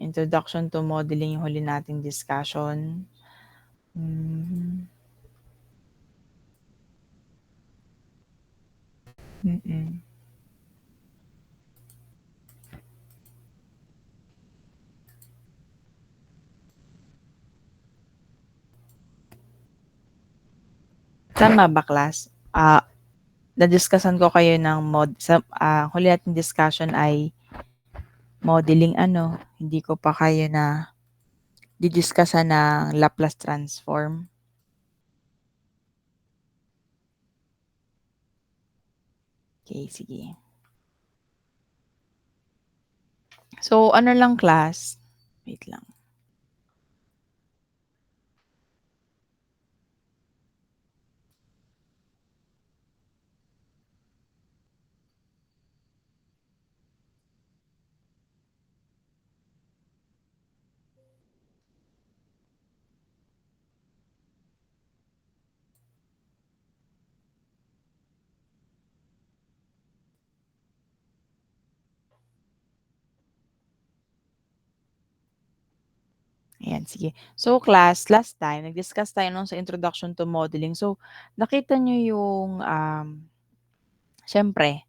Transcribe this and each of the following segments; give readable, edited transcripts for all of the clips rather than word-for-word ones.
Introduction to Modeling yung huli nating discussion. Mhm. Mm. Tama ba class? Na-discussan ko kayo ng huli nating discussion ay modeling ano, hindi ko pa kayo na didiscussan ng Laplace transform. Okay, sige. So, ano lang class? Wait lang. Ayan, sige. So class, last time nag-discuss tayo nung sa introduction to modeling. So, nakita niyo yung, siyempre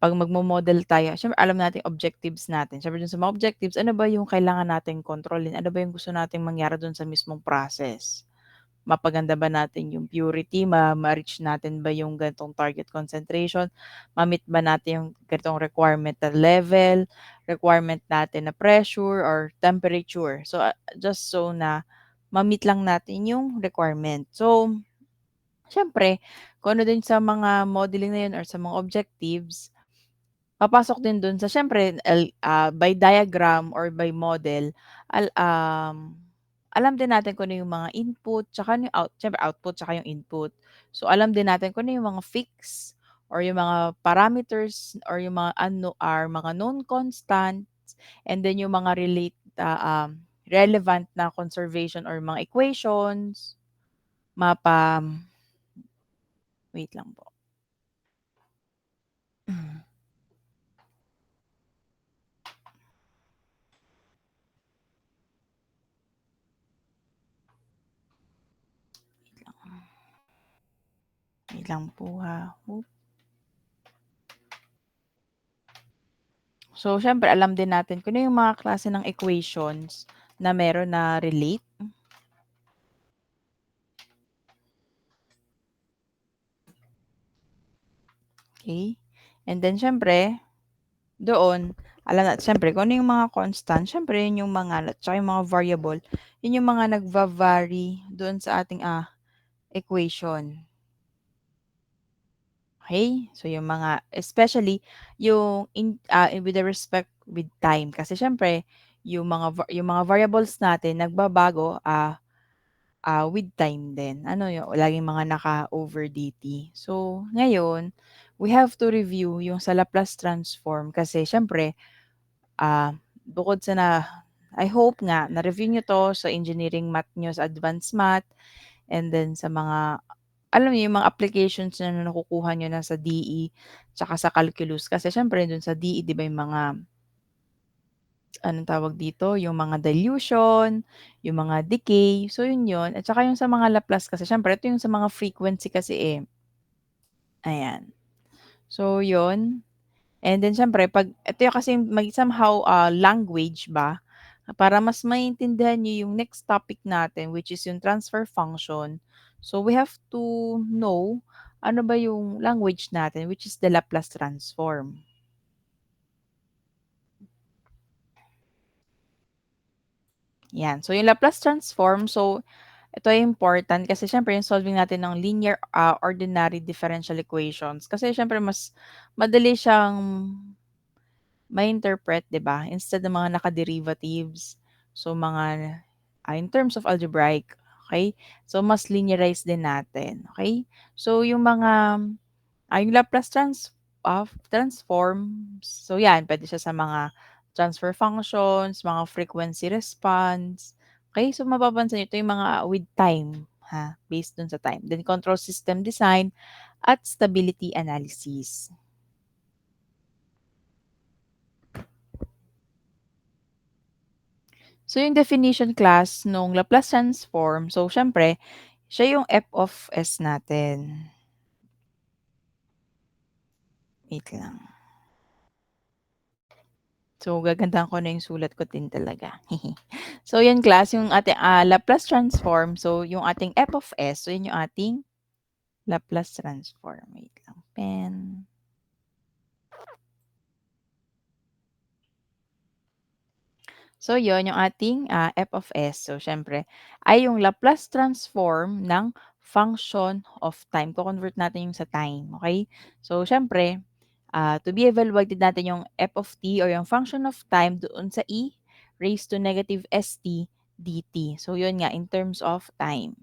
'pag magmo-model tayo, siyempre alam natin objectives natin. Siyempre dun sa mga objectives, ano ba yung kailangan nating kontrolin? Ano ba yung gusto nating mangyari dun sa mismong process? Mapaganda ba natin yung purity, ma-reach natin ba yung ganitong target concentration, ma-meet ba natin yung ganitong requirement na level, requirement natin na pressure or temperature. So, just so na ma-meet lang natin yung requirement. So, siyempre kung ano din sa mga modeling na yun or sa mga objectives, papasok din dun sa siyempre by diagram or by model, al um, alam din natin kung ano yung mga input tsaka ano yung siyempre output tsaka yung input. So, alam din natin kung ano yung mga fix or yung mga parameters or yung mga mga known constants and then yung mga relevant na conservation or mga equations, mapa wait lang po. Wait lang po ha. So, siyempre alam din natin kung ano yung mga klase ng equations na meron na relate. Okay. And then siyempre, doon, alam natin siyempre kung ano yung mga constant, siyempre yun yung mga tsaka yung mga variable, yun yung mga nagva-vary doon sa ating, equation. Okay. So, yung mga especially yung with the respect with time kasi siyempre yung mga variables natin nagbabago, with time din. Ano yung laging mga naka-over dt. So, ngayon, we have to review yung sa Laplace transform kasi siyempre, bukod sa I hope nga na-review niyo 'to sa engineering math niyo sa advanced math and then sa mga alam niyo yung mga applications na nakukuha niyo na sa DE tsaka sa calculus. Kasi siyempre dun sa DE 'di ba yung mga anong tawag dito, yung mga dilution, yung mga decay, so yun. At saka yung sa mga Laplace kasi siyempre ito yung sa mga frequency kasi, eh. Ayan. So yun, and then siyempre 'pag ito yung kasi somehow, language ba, para mas maintindihan niyo yung next topic natin which is yung transfer function. So we have to know ano ba yung language natin which is the Laplace transform. 'Yan, so yung Laplace transform, so ito ay important kasi siyempre yung solving natin ng linear, ordinary differential equations kasi siyempre mas madali siyang ma-interpret, 'di ba? Instead ng mga naka-derivatives. So mga, in terms of algebraic, okay? So mas linearize din natin, okay? So yung mga, yung Laplace transforms, so 'yan puwede siya sa mga transfer functions, mga frequency response, okay? So mapapansin niyo ito yung mga with time, ha, based dun sa time. Then control system design at stability analysis. So, yung definition class nung Laplace transform, so siyempre siya yung f of s natin. Wait lang. So, gagandahan ko na yung sulat ko din talaga. So, yan class yung ating, Laplace transform. So, yung ating f of s, so yun yung ating Laplace transform. Wait lang, pen. So, yun yung ating, f of s. So, siyempre ay yung Laplace transform ng function of time. Ko-convert natin yung sa time, okay? So, siyempre, to be evaluated natin yung f of t or yung function of time doon sa e raised to negative st dt. So, yun nga in terms of time.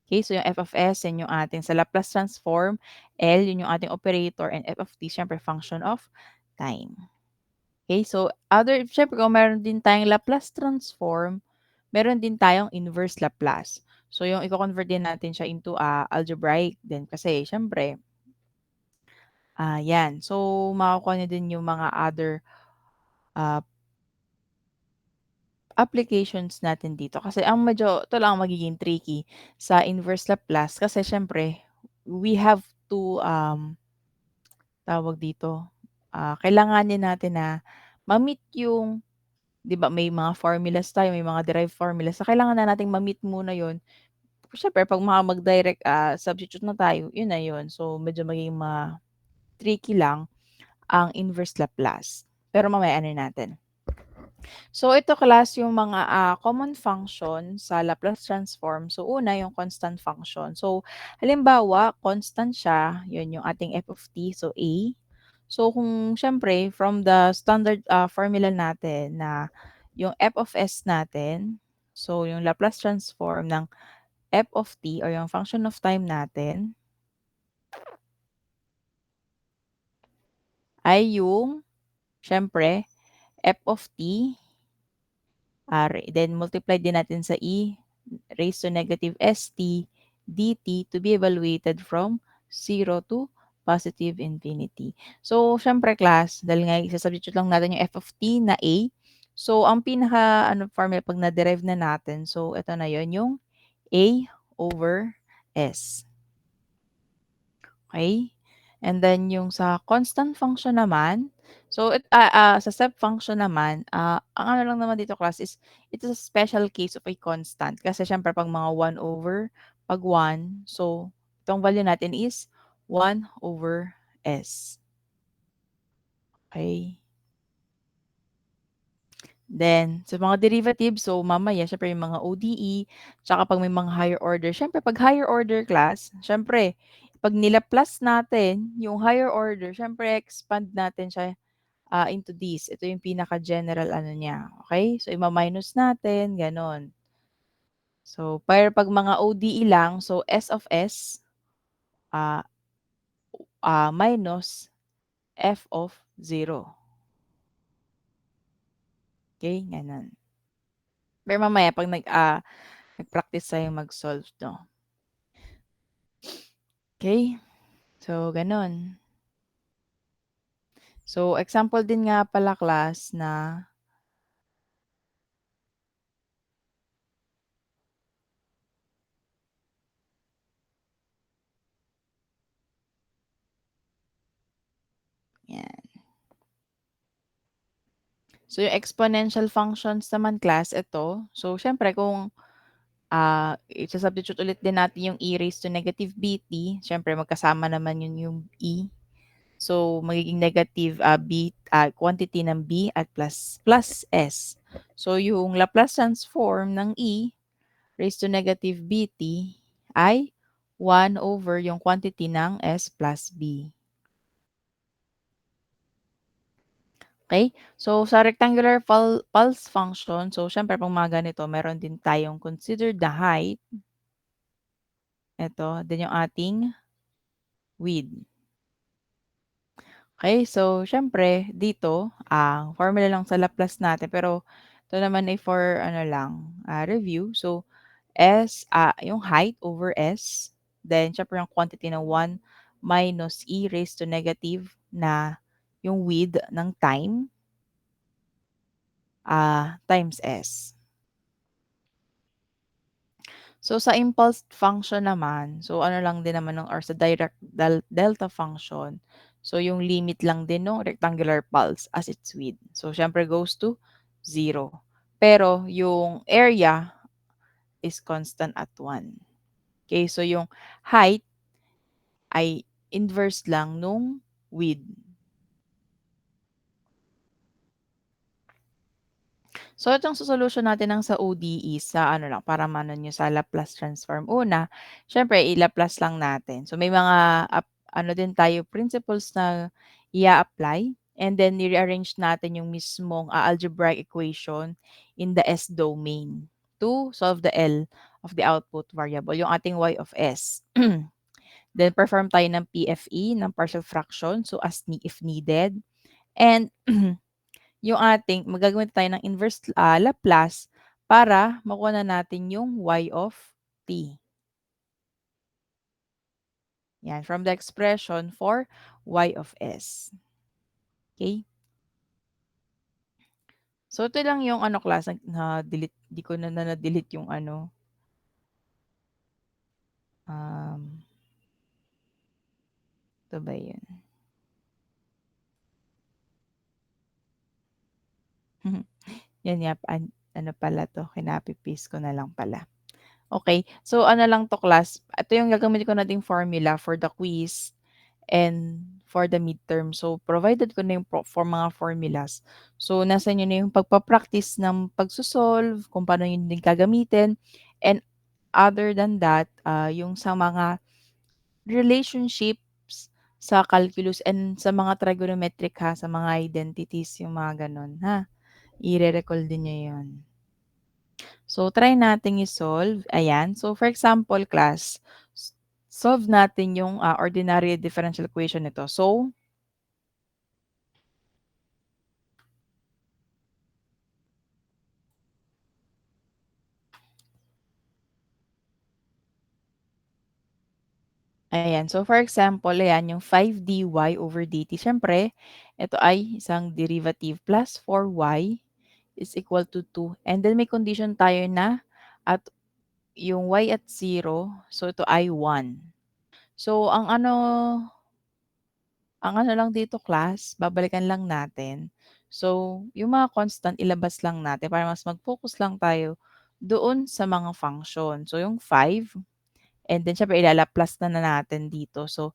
Okay, so yung f of s, yan yung ating sa Laplace transform. L, yun yung ating operator. And f of t, siyempre function of time. Okay, so siyempre kung meron din tayong Laplace transform, meron din tayong inverse Laplace. So yung iko-convert din natin siya into algebraic din kasi siyempre, yan. So makukuha niyo din yung mga other ah, applications natin dito. Kasi ang medyo ito lang ang magiging tricky sa inverse Laplace kasi siyempre we have to, tawag dito, kailanganin natin na ma-meet yung 'di ba may mga formulas tayo, may mga derived formulas na kailangan na nating ma-meet muna 'yun. Siyempre 'pag mag-direct, substitute na tayo, 'yun na 'yun. So, medyo magiging tricky lang ang inverse Laplace. Pero mamaya ano natin. So, ito class yung mga, common function sa Laplace transform. So, una yung constant function. So, halimbawa constant siya, 'yun yung ating f of t, so a. So, kung siyempre from the standard, formula natin na yung f of s natin, so yung Laplace transform ng f of t or yung function of time natin ay yung siyempre f of t, then multiply din natin sa e raised to negative st dt to be evaluated from 0 to positive infinity. So, siyempre class, dahil nga isa-substitute lang natin yung f of t na a. So, ang pinaka-ano formula 'pag na-derive na natin, so ito na yon yung a over s. Okay. And then yung sa constant function naman, so sa step function naman, ang ano lang naman dito class is it is a special case of a constant kasi siyempre 'pag mga 1/(pag 1), so itong value natin is 1/s. Okay. Then sa mga derivatives, so mamaya siyempre yung mga ODE, tsaka 'pag may mga higher order, siyempre 'pag higher order class, siyempre 'pag nila-plus natin yung higher order, siyempre expand natin siya, into this. Ito yung pinaka-general ano niya, okey? So ima-minus natin, gano'n. So, pero 'pag mga ODE lang, so S of S, ah, minus F of 0, okey, gano'n. Pero mamaya 'pag nag-practice tayong mag-solve 'no. Okey, so gano'n. So, example din nga pala class na 'yan. So, yung exponential functions naman class, ito. So, siyempre kung, isa-substitute ulit din natin yung e raised to negative bt, siyempre magkasama naman yun yung e. So, magiging negative, quantity ng b at plus s. So, yung Laplace transform ng e raised to negative bt ay 1/, yung quantity ng s plus b. Okay. So, sa rectangular pulse function, so siyempre 'pag mga ganito meron din tayong consider the height, eto, then yung ating width. Okay, so siyempre dito, formula lang sa Laplace natin pero ito naman ay for ano lang, review. So, yung height over s, then siyempre yung quantity na 1 minus e raised to negative na yung width ng time, times s. So, sa impulse function naman, so ano lang din naman or sa direct delta function, so yung limit lang din ng rectangular pulse as its width. So, siyempre goes to 0. Pero yung area is constant at 1. Okay, so yung height ay inverse lang nung width. So, itong solution natin ng sa ODE sa ano lang, para maano nyo sa Laplace transform. Una, syempre i-Laplace lang natin. So, may mga ano din tayo, principles na i-apply. And then, i-rearrange natin yung mismong algebraic equation in the S domain to solve the L of the output variable, yung ating y of S. Then, perform tayo ng PFE, ng partial fraction, so as if needed. And yung ating magagawin tayo ng inverse, Laplace para makuha na natin yung y of t. Yan, from the expression for y of s. Okay? So, ito lang yung ano class, na-delete, di ko na-delete yung ano, um, ito ba yun? Yan nga, ano pala to, kinopy-paste ko na lang pala. Okay, so ano lang to class, ito yung gagamitin ko nating formula for the quiz and for the midterm. So, provided ko na yung for mga formulas. So, nasa inyo na yung pagpa-practice ng pagso-solve, kung paano yun din gagamitin. And other than that, yung sa mga relationships sa calculus and sa mga trigonometric ha, sa mga identities, yung mga ganun ha. I-recall din nyo yun. So, try nating i-solve. Ayan. So, for example, class, solve natin yung ordinary differential equation nito. So, ayan. So, for example, ayan, yung 5 dy over dt. Siyempre, ito ay isang derivative plus 4y is equal to 2. And then may condition tayo na at yung y at 0, so ito ay 1. So, ang ano lang dito class, babalikan lang natin. So, yung mga constant ilabas lang natin para mas mag-focus lang tayo doon sa mga function. So, yung 5, and then siyempre ilalaplus na natin dito. So,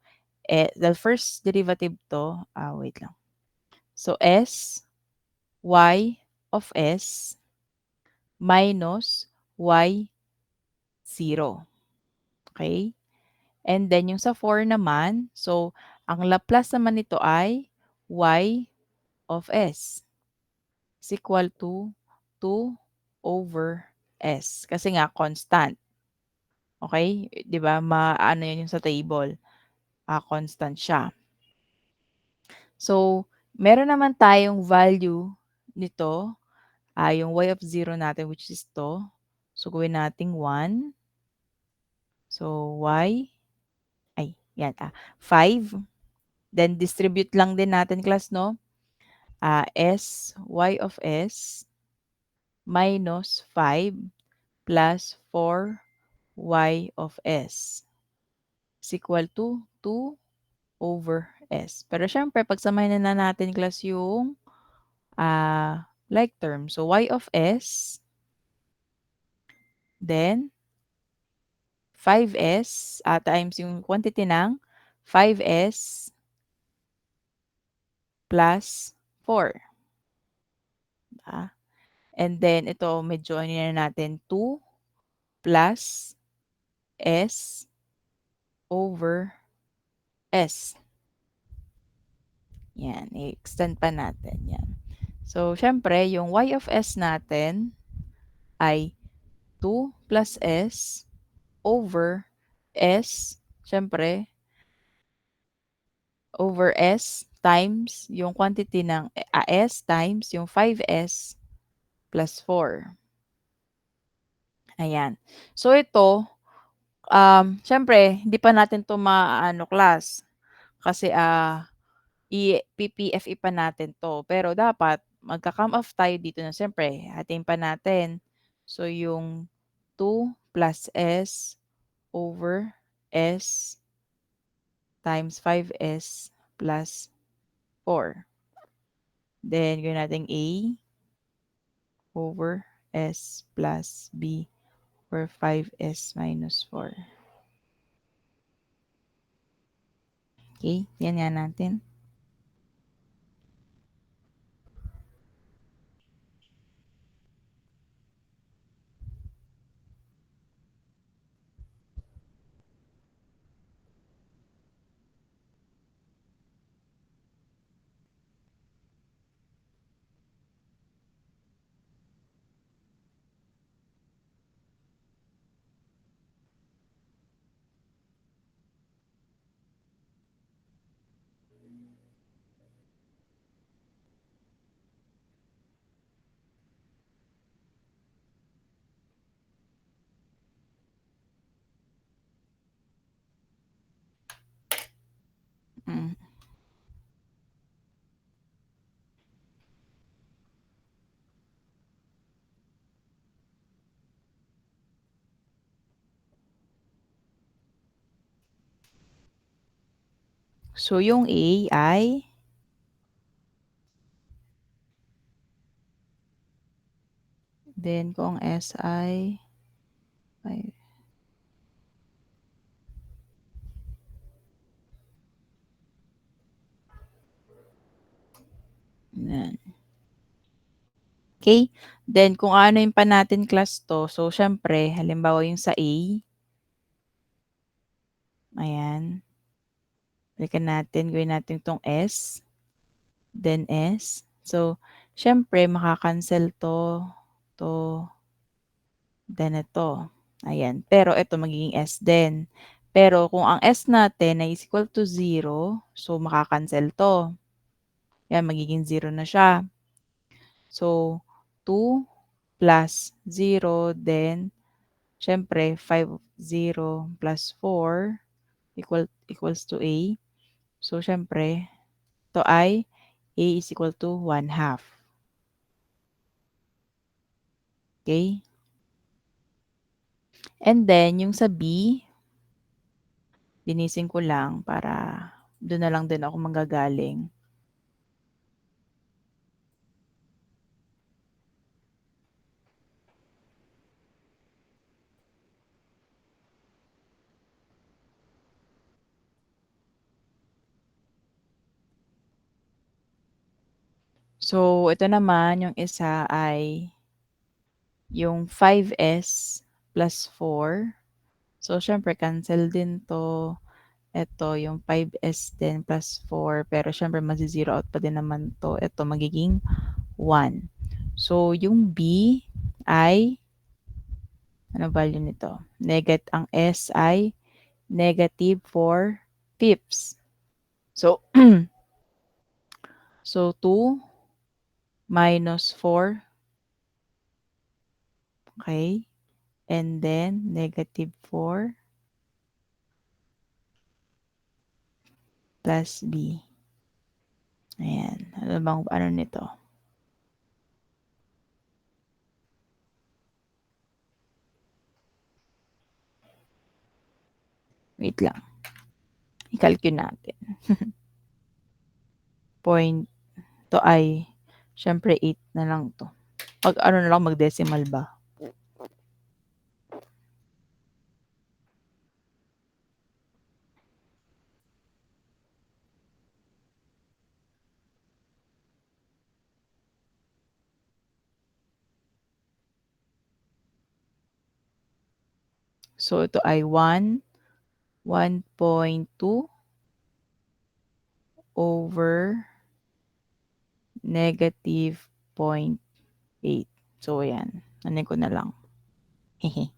the first derivative to, wait lang. So, s, y of s minus y 0. Okay? And then yung sa 4 naman, so ang Laplace naman nito ay y of s is equal to 2 over s. Kasi nga constant. Okay? 'Di ba? Maano yun yung sa table. Constant siya. So, meron naman tayong value nito, yung y of 0 natin which is 'to. So, gawin nating 1. So, ay, yan, 5. Then distribute lang din natin class 'no, y of s minus 5 plus 4y of s is equal to 2 over s. Pero siyempre pagsamahin na natin class yung, like term. So, y of s, then 5s, times yung quantity ng 5s plus 4, ah. And then ito medyo ano na natin 2 plus s over s. Yan, i-extend pa natin yan. So, siyempre yung y of s natin ay 2 plus s over s, siyempre, over s times yung quantity ng s times yung 5s plus 4. Ayan. So, ito, siyempre, hindi pa natin to maaano class. Kasi, PPFE pa natin 'to. Pero dapat magka-come off tayo dito na siyempre hatiin pa natin. So, yung 2 plus S over S times 5S plus 4. Then, gawin natin A over S plus B over 5S minus 4. Okay, yan nga natin. Mm. So, yung A ay then kung S ay 5. Yan. Okay? Then kung ano yung pa natin class 'to, so siyempre halimbawa yung sa A, ayan, balikan natin, gawin natin 'tong S, then S. So, siyempre maka-cancel 'to, then ito, ayan. Pero ito magiging S din. Pero kung ang S natin ay is equal to 0, so maka-cancel 'to. Yan, magiging 0 na siya. So, 2 plus 0, then siyempre 5, 0 plus 4 equals to A. So, siyempre, ito ay A is equal to 1/2. Okay? And then, yung sa B, linisin ko lang para doon na lang din ako manggagaling. So, ito naman, yung isa ay yung 5S plus 4. So, siyempre, cancel din to. Ito, yung 5S din plus 4. Pero, siyempre, mazi-zero out pa din naman to. Ito, magiging 1. So, yung B ay, ano value nito? Ang S ay negative 4 fifths. So, so 2 minus 4, okay? And then, negative 4 plus B. Ayan. Ano bang, ano nito? Wait lang. I-calculate natin. Point, to ay, syempre 8 na lang to. Pag ano na lang, mag-decimal ba? So, ito ay 1.2 over negative 0.8. So, ayan. Ano ko na lang. Hehe.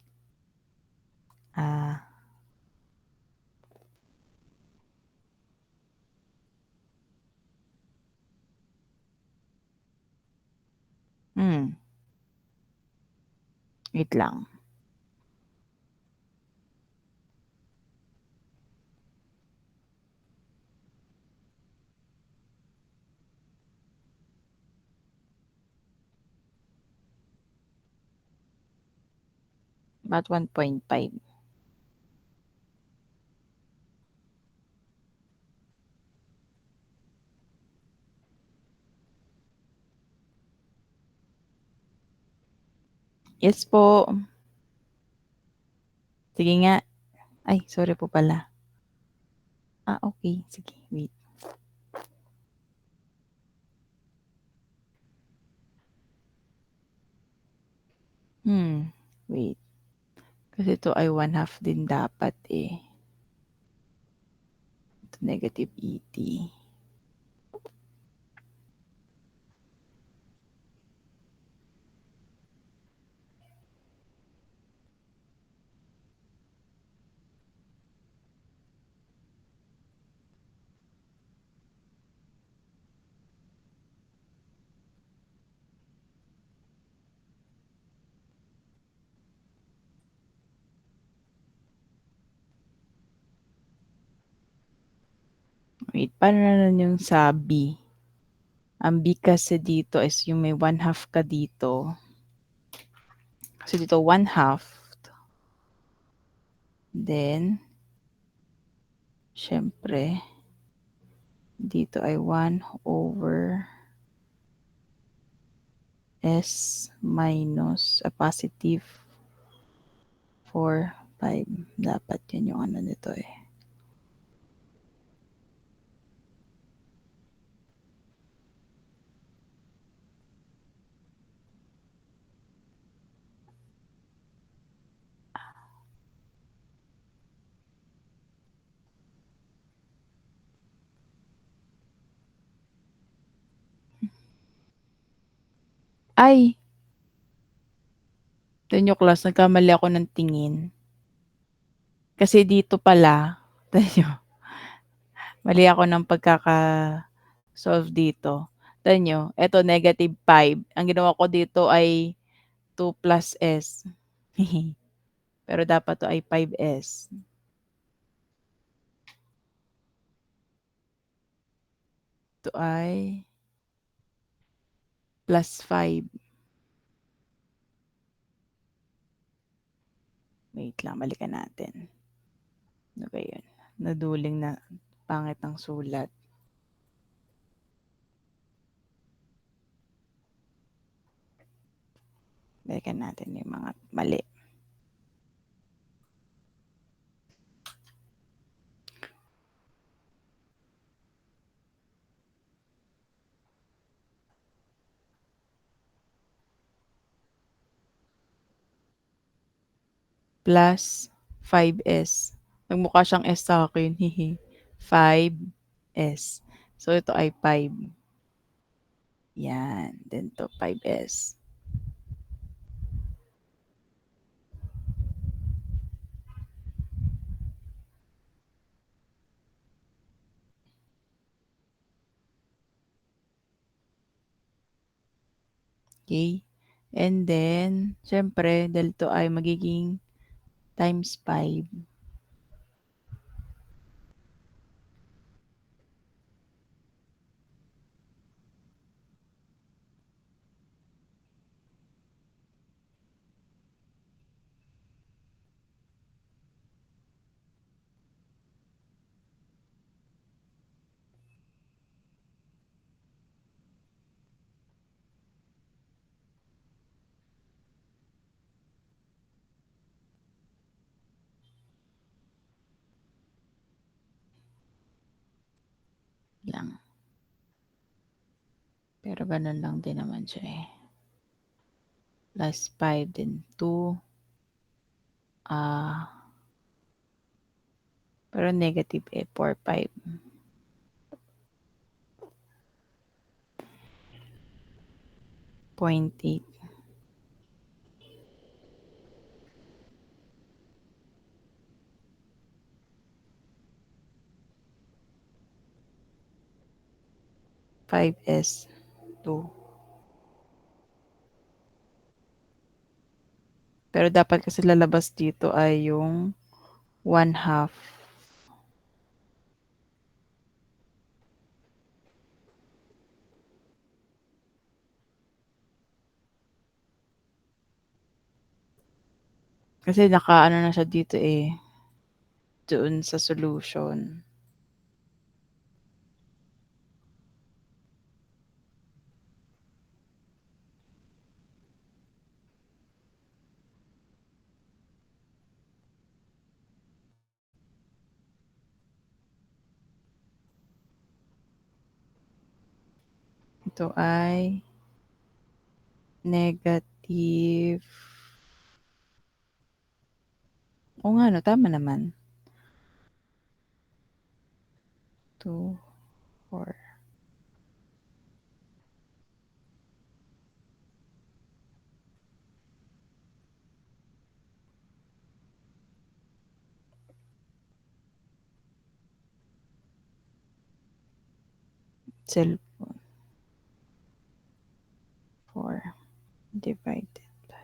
Ah, hmm. Wait lang. About 1.5. Yes po. Sige nga. Ay, sorry po pala. Okay. Sige, wait. Hmm, wait. Kasi ito ay 1/2 din dapat, eh. Ito negative 80. Wait, paano na nun yung sa B? Ang B kasi dito is yung may 1/2 ka dito. Kasi dito 1/2. Then, siyempre, dito ay 1/S minus a positive 4, 5. Dapat yun yung ano nito eh. Ay! Tignan niyo class, nagkamali ako ng tingin. Kasi dito pala, tignan niyo, mali ako ng pagkaka-solve dito. Tignan niyo, eto -5. Ang ginawa ko dito ay 2 plus S. Pero dapat 'to ay 5S. Ito ay +5. Wait lang, balikan natin. Ano ba 'yun? Naduling na pangit ng sulat. Balikan natin yung mga mali. Plus 5S. Nagmukha siyang S sa'kin, 5S. So, ito ay 5. Yan, then 'to 5S. Okay. And then, siyempre dahil 'to ay magiging times 5. Lang. Pero gano'n lang din naman siya, eh. Plus 5 then 2, ah, pero negative, eh, 4, 5. 0.8. 5S 2. Pero dapat kasi lalabas dito ay yung 1/2. Kasi nakaano na siya dito, eh, doon sa solution. Ito ay negative oo nga 'no, tama naman. 2, 4. Cellphone 4 divided by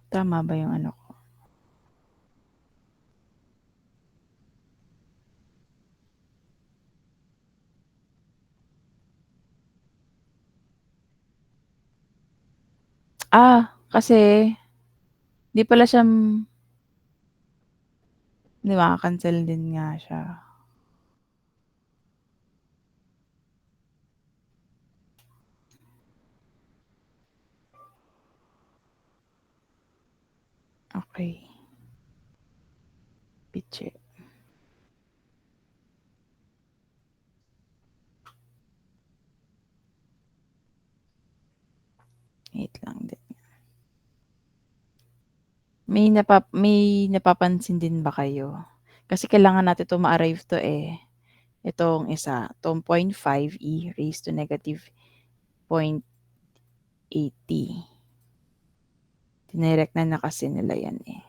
tama ba yung ano ko? Kasi 'di pala siya 'di maka-cancel din nga siya. Okey, piche. Wait lang din. May napapansin din ba kayo? Kasi kailangan natin 'to ma-arrive 'to, eh. Itong isa, 'tong 0.5 raised to negative 0.80. Dinirek na kasi nila 'yan, eh.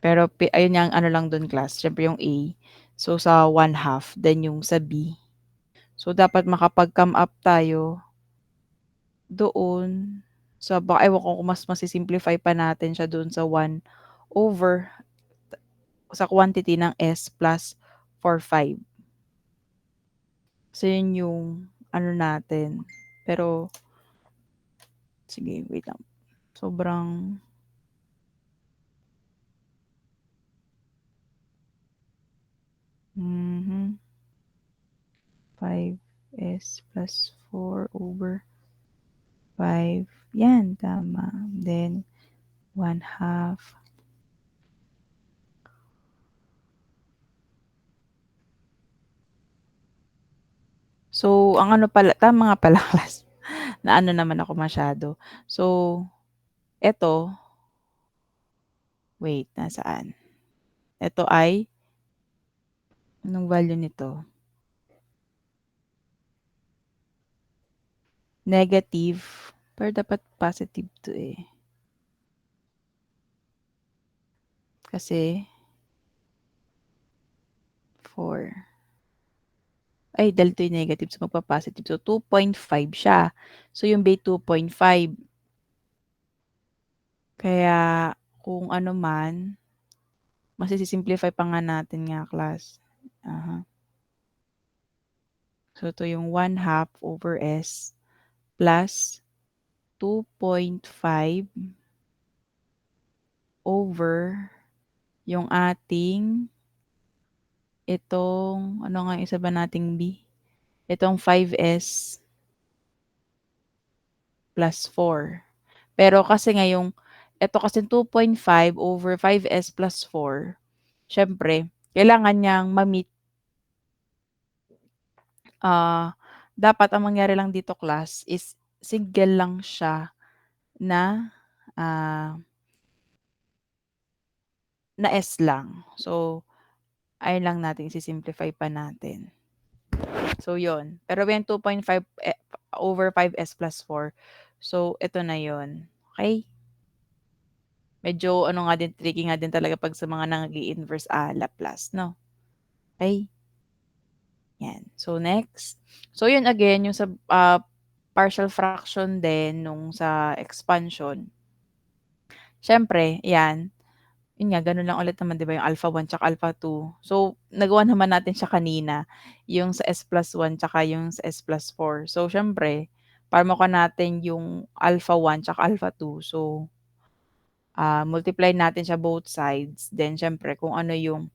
Pero ayun nga ang ano lang dun class, siyempre yung A, so sa 1/2 then yung sa B. So dapat makapag-come up tayo doon sa ewan ko kung mas masi-simplify pa natin siya doon sa 1/, sa quantity ng S plus 4/5. So yun yung ano natin. Pero sige wait lang, sobrang mhm, 5S plus 4/5 yan tama. Then 1/2. So ang ano pala tama nga pala class, naano naman ako masyado. So eto, wait nasaan? Eto ay anong value nito? Negative, pero dapat positive 'to, eh. Kasi 4 ay dahil 'to yung negative so magpa-positive. So 2.5 siya. So yung base 2.5. Kaya kung ano man, masi-simplify pa nga natin nga class. So ito yung 1/2/S plus 2.5 over yung ating itong ano nga yung isa ba nating B? Itong 5S plus 4. Pero kasi nga yung eto kasing 2.5 over 5S plus 4, siyempre kailangan niyang ma-meet, dapat ang mangyari lang dito class is single lang siya na, ah, na S lang. So, ayun lang natin isi-simplify pa natin. So, yun. Pero yung 2.5 over 5S plus 4. So, ito na yun. Okey? Medyo ano nga din, tricky nga din talaga 'pag sa mga nag-i-inverse, Laplace 'no? Okey, 'yan. So, next. So, yun again yung sa, partial fraction din nung sa expansion. Siyempre 'yan, yun nga gano'n lang ulit naman 'di ba yung alpha 1 tsaka alpha 2. So, nagawa naman natin siya kanina, yung sa S plus 1 tsaka yung sa S plus 4. So, siyempre Palmukan natin yung alpha 1 tsaka alpha 2. So, multiply natin siya both sides, then siyempre kung ano yung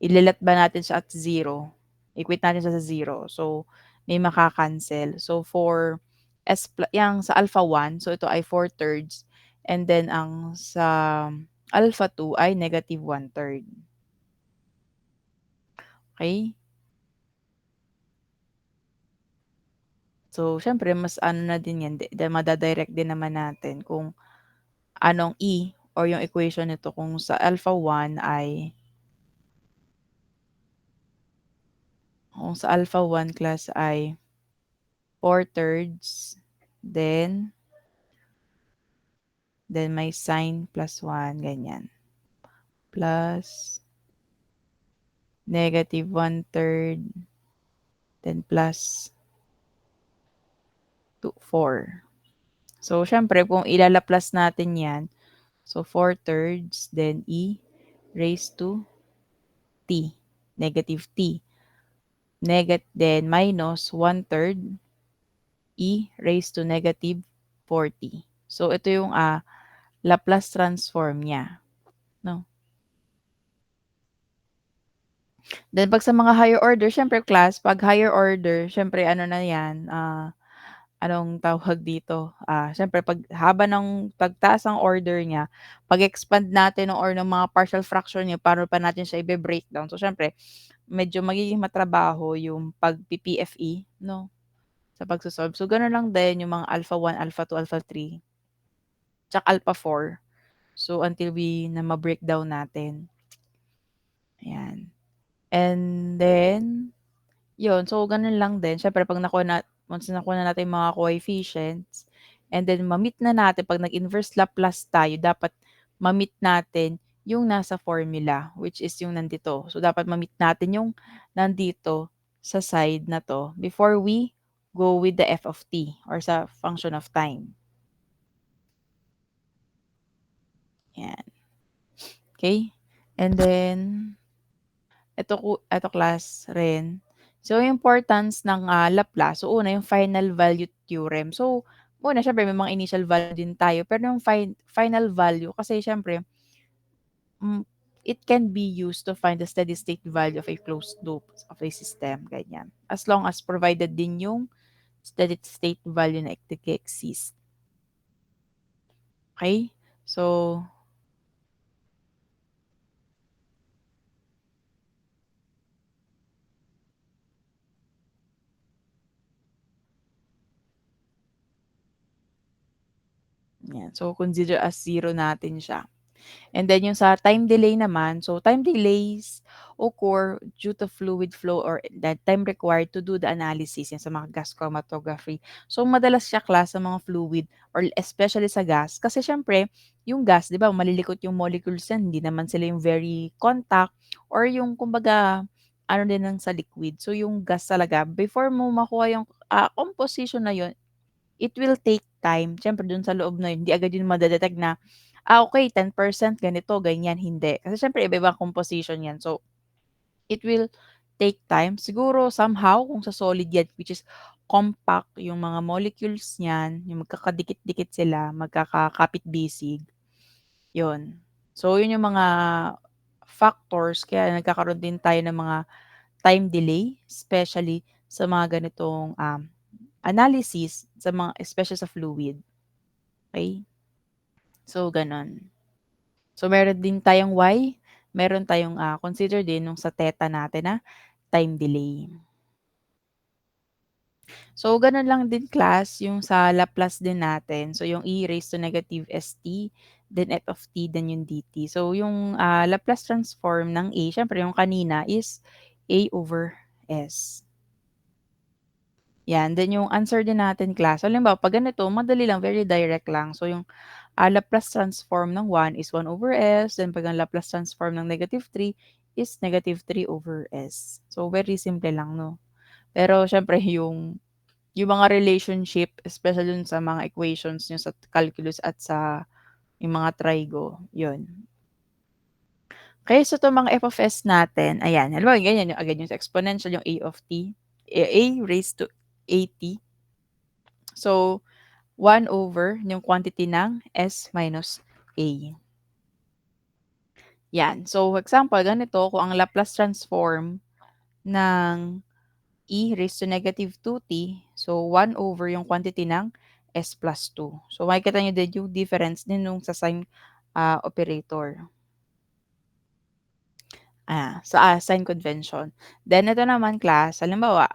ile-let ba natin siya at zero, equate natin siya sa zero. So, may maka-cancel. So, for yang sa alpha 1, so ito ay 4/3 and then ang sa alpha 2 ay -1/3. Okey? So, siyempre mas ano na din 'yan, mada-direct din naman natin kung anong or yung equation nito kung sa alpha 1 ay kung sa alpha 1 class ay 4/3, then may sign plus 1 ganyan, plus -1/3, then plus 4. So, siyempre kung ilalaplace natin 'yan, so 4/3 then raised to t, -t, then minus 1/3 raised to -40. So, ito yung, Laplace transform niya, 'no. Then 'pag sa mga higher order siyempre class 'pag higher order siyempre ano na 'yan, anong tawag dito, siyempre 'pag haba ng pagtaas ng order niya, pag-expand natin ng mga partial fraction niya paano pa natin siya ibe-breakdown. So siyempre medyo magiging matrabaho yung pag-pi-PFE 'no, sa pagso-solve. So gano'n lang din yung mga alpha 1, alpha 2, alpha 3, tsaka alpha 4. So until na ma-breakdown natin, ayan. And then, yun, so gano'n lang din siyempre 'pag once nakuha na natin yung mga coefficients and then ma-meet na natin 'pag nag-inverse Laplace tayo dapat ma-meet natin yung nasa formula which is yung nandito. So dapat ma-meet natin yung nandito sa side na 'to before we go with the f of t or sa function of time, yan. Okay. And then eto class rin. So, yung importance ng, Laplace, so una yung final value theorem. So, una siyempre may mga initial value din tayo pero yung final value kasi siyempre, hmm, it can be used to find the steady state value of a closed loop of a system, ganyan. As long as provided din yung steady state value na nag-e-exist, okey? So, yan. So, consider as zero natin siya. And then yung sa time delay naman, so time delays occur due to fluid flow or the time required to do the analysis yan sa mga gas chromatography. So madalas siya class sa mga fluid or especially sa gas kasi siyempre yung gas, 'di ba, malilikot yung molecules yan, hindi naman sila yung very contact or yung kumbaga ano din ng sa liquid. So yung gas talaga before mo makuha yung composition na yun, it will take time. Siyempre dun sa loob na yun, hindi agad yun na, okey 10% ganito, ganyan, hindi. Kasi siyempre iba-ibang composition yan. So, it will take time. Siguro somehow kung sa solid yan which is compact yung mga molecules niyan, yung magkakadikit-dikit sila, magkakakapit-bisig, yun. So, yun yung mga factors kaya nagkakaroon din tayo ng mga time delay, especially sa mga ganitong, analysis sa mga especially sa fluid, okey? So, gano'n. So, meron din tayong Y, meron tayong, consider din nung sa theta natin na time delay. So, gano'n lang din class yung sa Laplace din natin. So, yung e raised to negative st, then f of t, then yung dt. So, yung, Laplace transform ng a, siyempre yung kanina is a over s. Yan, then yung answer din natin class, halimbawa 'pag ganito madali lang, very direct lang. So, yung Laplace transform ng 1 is 1 over s, then 'pag ang Laplace transform ng -3 is -3 over s. So, very simple lang 'no. Pero siyempre yung mga relationship especially dun sa mga equations niyo sa calculus at sa yung mga trigo, yun. Kaya sa 'tong mga f of s natin, ayan, halimbawa ganyan yung again yung sa exponential yung a of t, a raised to at. So, 1 over yung quantity ng s minus a. Yan. So, example, ganito, kung ang Laplace transform ng e raised to negative 2t, so 1 over yung quantity ng s plus 2. So, makikita nyo din yung difference din nung sa sign operator. Sign convention. Then, ito naman class, halimbawa,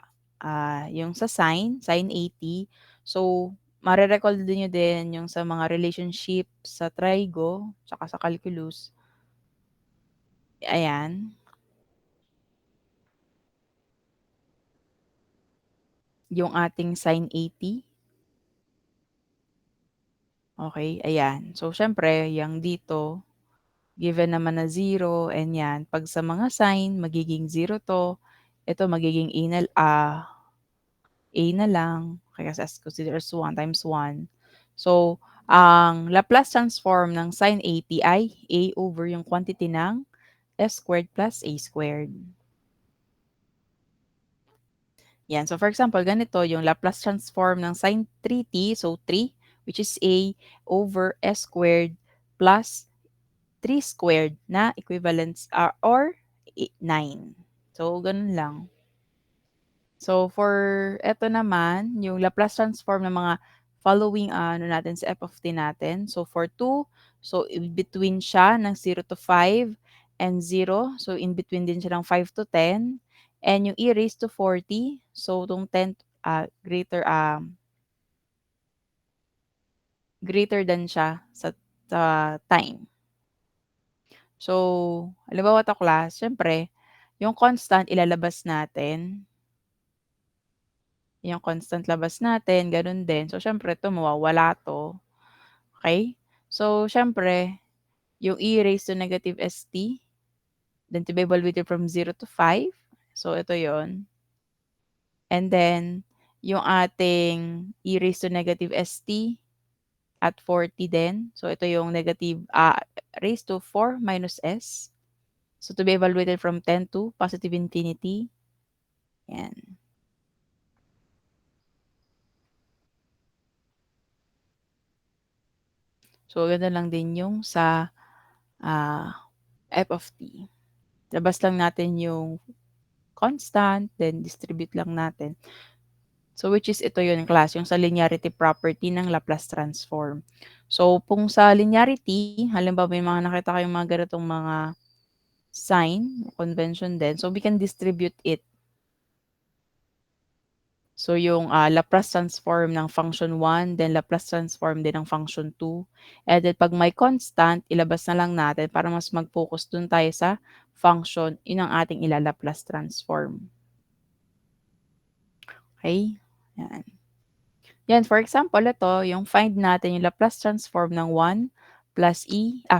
yung sa sign 80. So, mare-recall din nyo din yung sa mga relationship sa trigo, tsaka sa calculus. Ayan, yung ating sin 80. Okay, ayan. So, siyempre, yung dito, given naman na 0, and yan, pag sa mga sign, magiging 0 to. Ito, magiging A na lang, kaya as consider as 1 times 1. So, ang Laplace transform ng sin 80 ay A over yung quantity ng S squared plus A squared. Yan. So, for example, ganito yung Laplace transform ng sin 3t. So, 3, which is A over S squared plus 3 squared na equivalents or 9. So, ganun lang. So, for eto naman, yung Laplace transform ng mga following ano natin sa f of t natin. So, for 2, so in between siya ng 0 to 5 and 0. So, in between din siya ng 5 to 10. And yung e raised to 40, so itong 10 greater than siya sa time. So, halimbawa 'to class, siyempre yung constant ilalabas natin. Yung constant labas natin, gano'n din. So, siyempre 'to mawawala 'to, okey? So, siyempre yung e raised to negative st, then to be evaluated from 0 to 5. So, ito yon. And then yung ating e raised to negative st at 40 din. So, ito yung negative, raised to 4 minus s. So, to be evaluated from 10 to positive infinity, 'yan. So, gano'n lang din yung sa, f of t. Labas lang natin yung constant, then distribute lang natin. So, which is ito yun class, yung sa linearity property ng Laplace transform. So, kung sa linearity, halimbawa may mga nakita kayong mga ganitong mga sign, convention din, so we can distribute it. So, yung Laplace transform ng function 1, then Laplace transform din ng function 2. And then, pag may constant, ilabas na lang natin para mas mag-focus dun tayo sa function, yun ang ating ila-Laplace transform. Okay? Yan. Yan, for example, ito, yung find natin yung Laplace transform ng 1 plus 5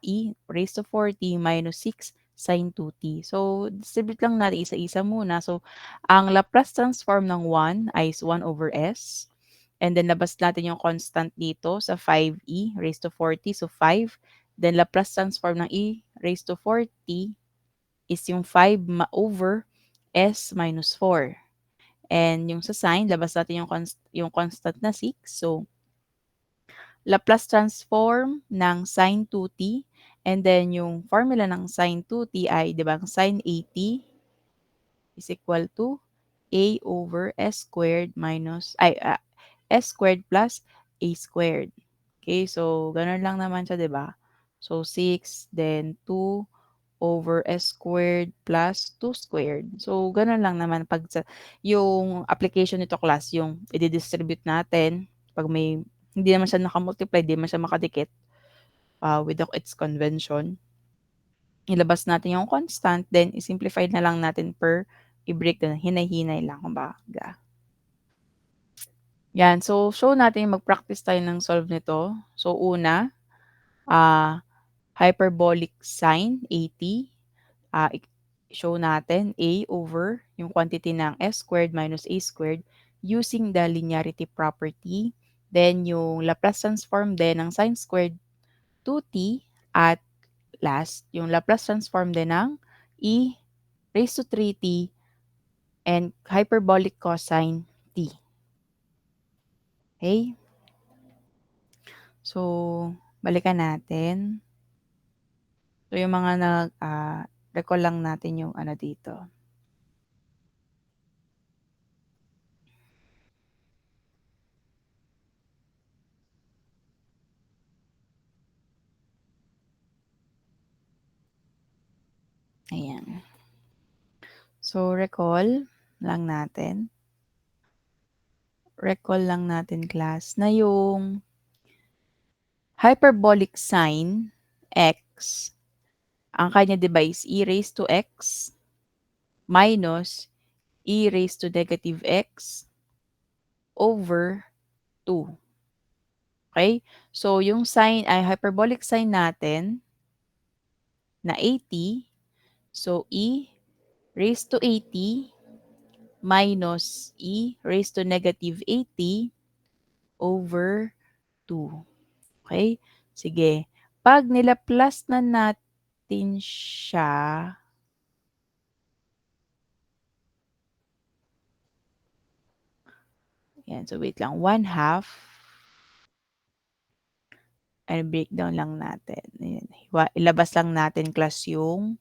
e raised to 4t minus 6 sin 2t. So, distribute lang natin isa-isa muna. So, ang Laplace transform ng 1 ay is 1 over s. And then, labas natin yung constant dito sa 5e raised to 4t. So, 5. Then, Laplace transform ng e raised to 4t is yung 5 over s minus 4. And yung sa sign, labas natin yung constant na 6. So, Laplace transform ng sin 2t. And then, yung formula ng sin 2t ay, di ba, ang sin 80 is equal to a over s squared s squared plus a squared. Okay, so, ganun lang naman siya, di ba? So, 6, then 2 over s squared plus 2 squared. So, gano'n lang naman pag yung application nito class, yung i-distribute natin 'pag may hindi naman siya naka-multiply, di naman siya makadikit, with its convention. Ilabas natin yung constant, then i-simplify na lang natin i-break na hinay-hinay lang kumbaga. Yan, so show natin mag-practice tayo ng solve nito. So una, hyperbolic sine 80. Show natin A over yung quantity ng S squared minus A squared using the linearity property. Then, yung Laplace transform din ng sine squared 2t at last, yung Laplace transform din ng E raised to 3t and hyperbolic cosine t. Okay. So, balikan natin. So, yung mga recall lang natin yung ano dito. Ayan. So, recall lang natin class na yung hyperbolic sign x, ang kanya 'di ba is e raised to x minus e raised to negative x over 2. Okay? So, yung sign ay hyperbolic sign natin na 80, so e raised to 80 minus e raised to negative 80 over 2. Okay? Sige. 'Pag nila-plus na natin siya, yan. So, wait lang. 1/2, and breakdown lang natin. Ayan. Ilabas lang natin class yung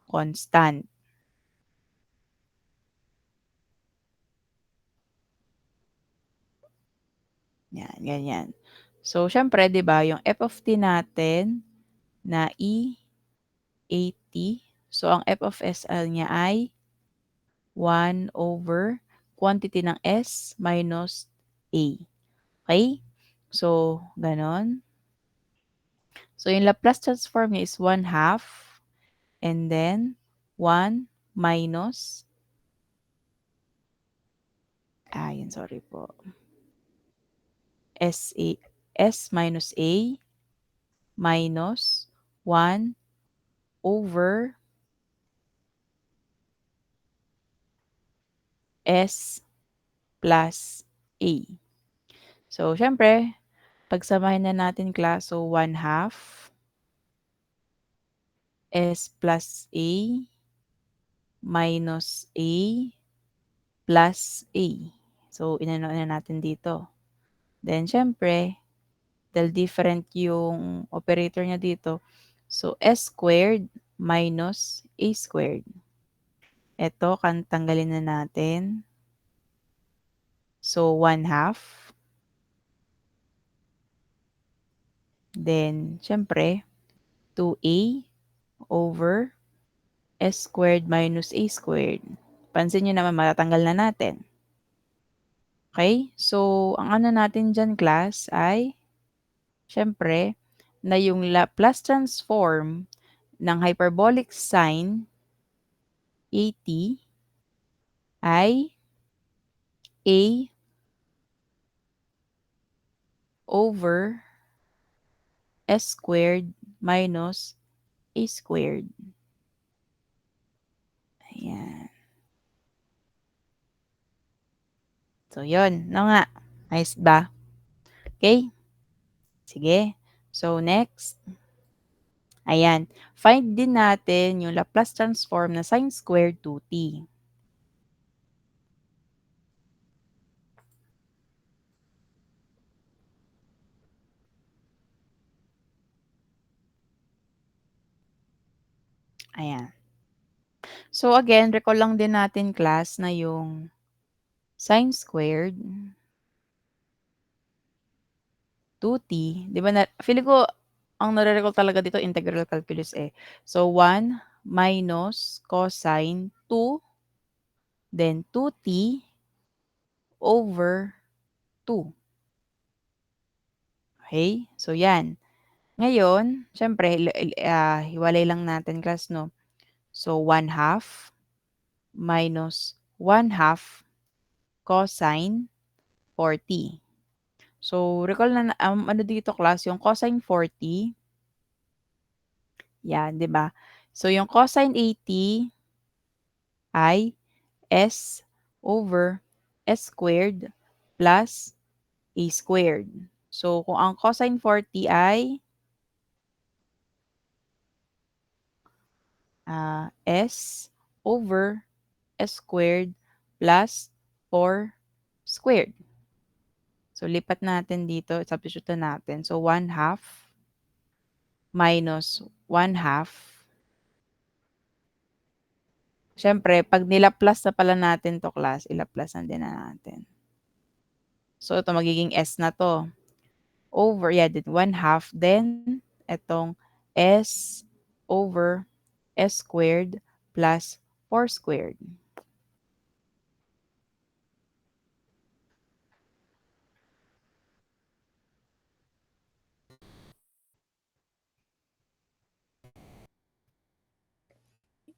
constant. Yan, ganyan. So, siyempre, 'di ba, yung f of t natin na E80. So, ang f of SL niya ay 1 over quantity ng S minus A. Okay? So, ganon. So, yung Laplace transform niya is 1/2 and then 1 minus, yun, sorry po, S minus A minus 1 over S plus A. So, siyempre, pagsamahin na natin class. So, 1/2 S plus A minus A plus A. So, inano na natin dito. Then, siyempre, dahil different yung operator niya dito, so S squared minus A squared. Ito, tanggalin na natin. So, 1/2. Then, siyempre, 2A over S squared minus A squared. Pansin nyo naman, matatanggal na natin. Okay? So, ang ano natin dyan, class, ay siyempre na yung Laplace transform ng hyperbolic sign 80 ay A over S squared minus A squared. Ayan. So, yun. No nga. Nice ba? Okay? Sige. So, next. Ayan. Find din natin yung Laplace transform na sine squared 2t. Ayan. So, again, recall lang din natin class na yung sine squared 2t. Di ba na, feeling ko, ang nare-recall talaga dito, integral calculus eh. So, 1 minus cosine 2, then 2t over 2. Okay? So, yan. Ngayon, syempre, hiwalay lang natin class, no? So, 1/2 minus 1/2 cosine 40. So, recall na, ano dito class, yung cosine 40, yan, di ba? So, yung cosine 80 ay S over S squared plus A squared. So, kung ang cosine 40 ay S over S squared plus 4 squared. So, lipat natin dito, substitute na natin. So, 1/2 minus 1/2. Siyempre 'pag nilaplas na pala natin 'to class, ilaplasan din na natin. So, ito magiging S na 'to, over yeah, then 1/2 then etong S over S squared plus 4 squared.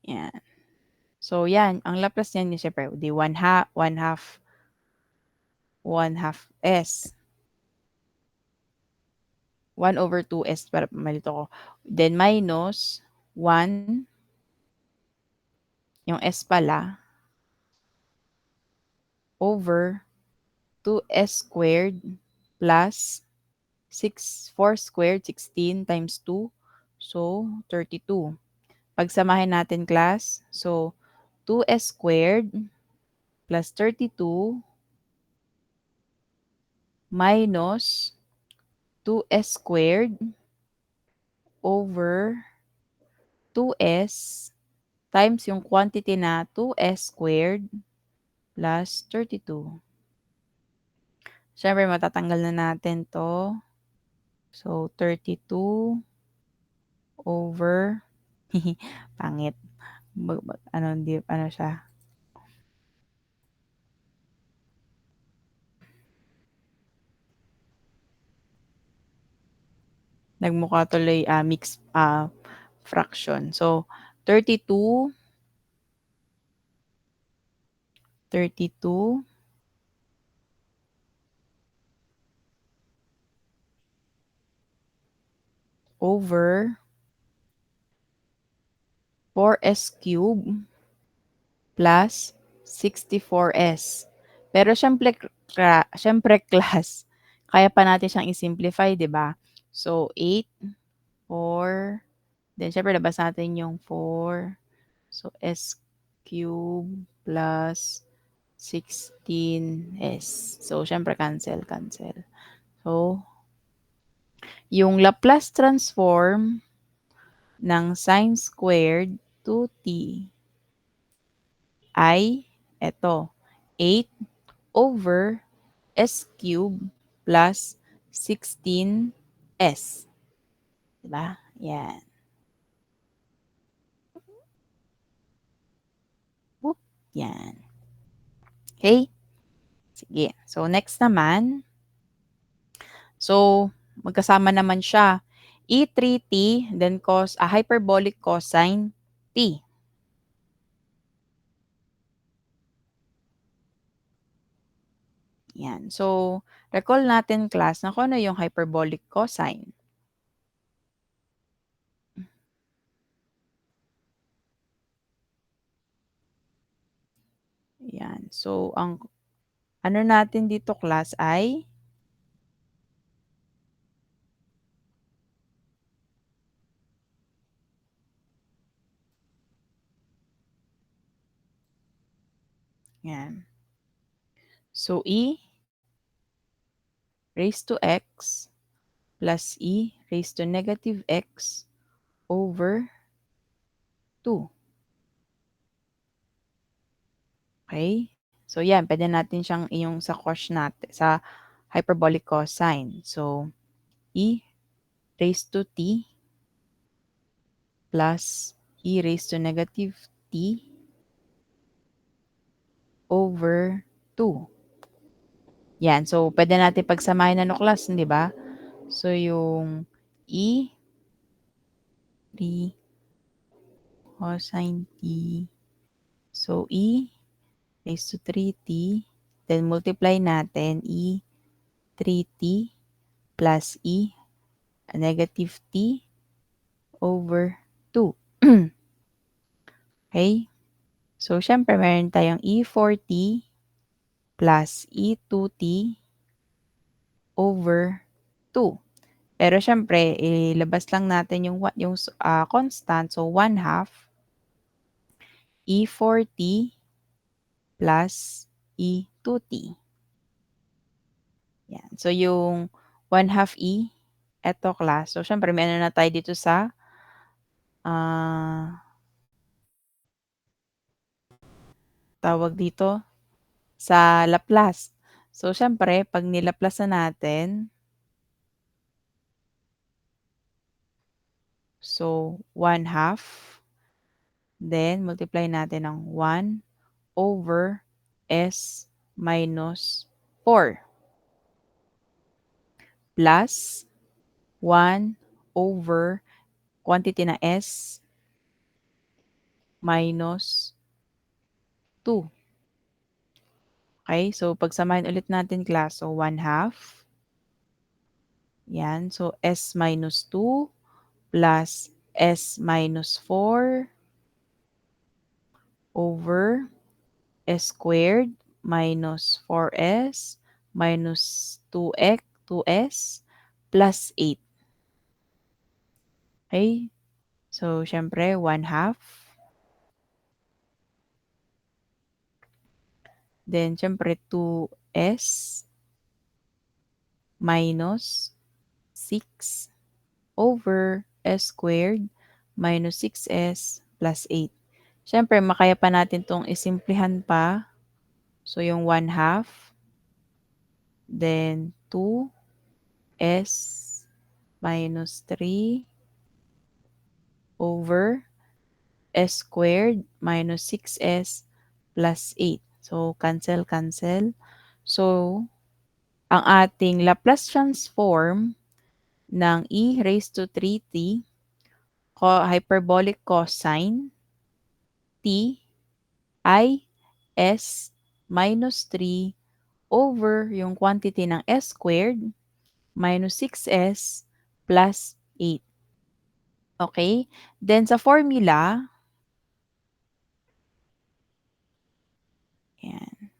Yan. So, yan ang Laplace niyan siyempre 'di 1/2 S. 1/2 S para malito ko. Then minus 1, yung S pala, over 2S squared plus 4 squared, 16 times 2, so 32. Pagsamahin natin class, so 2S squared plus 32 minus 2S squared over 2S times yung quantity na 2S squared plus 32. Siyempre matatanggal na natin 'to. So, 32 over pangit. Ano, hindi ano siya, nagmukha tuloy, mixed, fraction. So, 32 32 over 4S cube plus 64S. Pero siyempre class, kaya pa natin siyang i-simplify, 'di ba? So, 8, 4, then siyempre labas natin yung 4. So, S cube plus 16S. So, siyempre cancel, cancel. So, yung Laplace transform ng sine squared 2t ay eto, 8 over S cube plus 16S. Diba? Yan. Whoop. Yan. Okay? Sige. So, next naman. So, magkasama naman siya. E3t, then hyperbolic cosine t. Yan. So, recall natin class na kung ano yung hyperbolic cosine. Yan. So, ang ano natin dito class ay yan. So, e raised to x plus e raised to negative x over 2. Okay? So, yan. Pwede natin siyang iyong sa natin, sa hyperbolic cosine. So, e raised to t plus e raised to negative t over 2. Yan. So, pwede natin pagsamahin ano class, di ba? So, yung e 3 cosine t. So, e raised to 3t. Then, multiply natin e 3t plus e negative t over 2. Okay? So, syempre, meron tayong e4t plus e2t over 2. Pero syempre, ilabas lang natin yung constant. So, 1/2 e4t plus e2t. yan. So, yung 1/2 eto class, so siyempre may ano na tayo dito sa, ah, tawag dito, sa Laplace. So, siyempre 'pag nilaplasan natin, so 1/2, then multiply natin ng 1/s - 4 plus 1/quantity na s minus 2. Okay, so pagsamahin ulit natin class, so 1/2, 'yan. So s minus 2 plus s minus 4 over s squared minus 4s minus 2s plus 8. Okay, so siyempre 1/2, then siyempre 2s minus 6 over s squared minus 6s plus 8. Siyempre makaya pa natin 'tong isimplihan pa. So, yung 1/2, then 2s minus 3 over s squared minus 6s plus 8. So, cancel, cancel. So, ang ating Laplace transform ng e raised to 3t hyperbolic cosine t ay s minus 3 over yung quantity ng s squared minus 6s plus 8. Okay? Then sa formula, yan.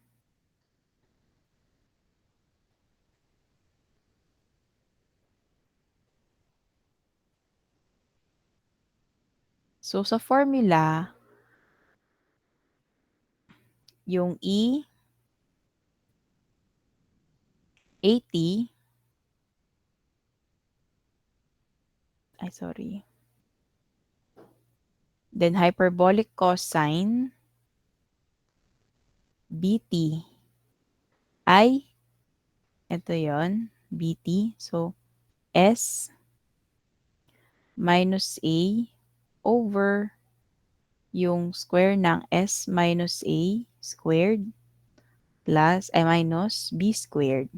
So sa formula, yung E80, ay sorry, then hyperbolic cosine BT ay, ito yon BT. So S minus A over yung square ng S minus A squared plus ay minus B squared.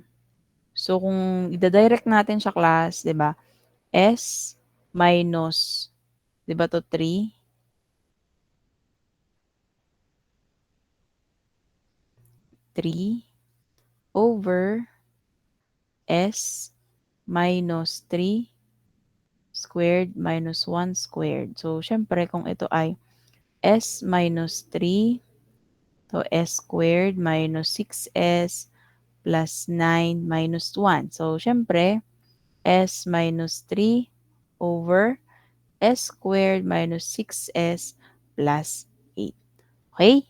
So kung ida-direct natin sa class, 'di ba? S minus, 'di ba 'to 3, 3 over S minus 3 squared minus 1 squared. So siyempre kung ito ay S minus 3, so S squared minus 6S plus 9 minus 1. So siyempre S minus 3 over S squared minus 6S plus 8. Okay?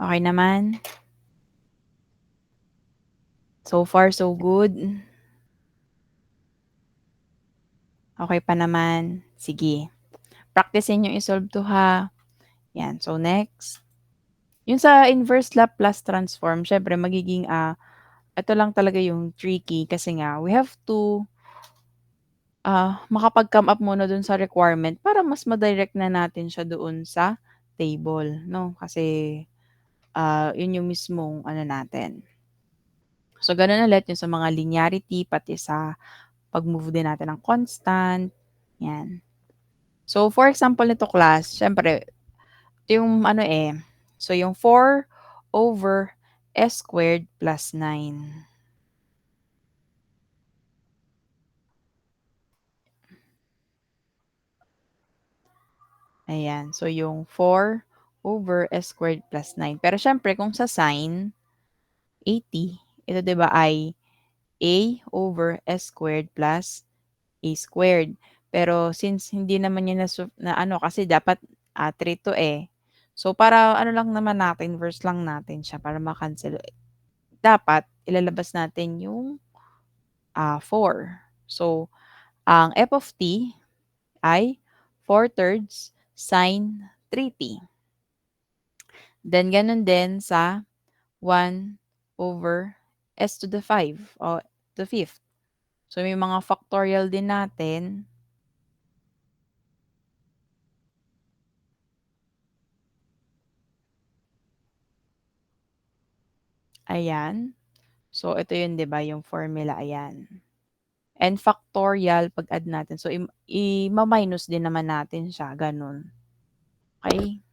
Okay naman? So far, so good? Okay pa naman? Sige. Practicein yung i-solve 'to ha. Yan. So next, yung sa inverse Laplace transform siyempre magiging, ito lang talaga yung tricky kasi nga we have to, makapag-come up muna dun sa requirement para mas ma-direct na natin siya doon sa table 'no. Kasi, yun yung mismong ano natin. So ganun ulit yung sa mga linearity pati sa pag-move din natin ng constant, 'yan. So for example nito class, siyempre ito yung ano, so yung 4 over s squared plus 9. Ayan, so yung 4 over s squared plus 9. Pero siyempre kung sa sign, 80, ito 'di ba ay a over s squared plus a squared. Pero since hindi naman niya na ano kasi dapat, 3 to, eh. So para ano lang naman natin, inverse lang natin siya para ma-cancel dapat ilalabas natin yung 4. So, ang f of t ay 4/3 sine 3t. Then gano'n din sa 1/s⁵ o to fifth. So, may mga factorial din natin. Ayan. So, ito yun 'di ba, yung formula, ayan. And factorial pag-add natin. So, ima-minus din naman natin siya, gano'n. Okey?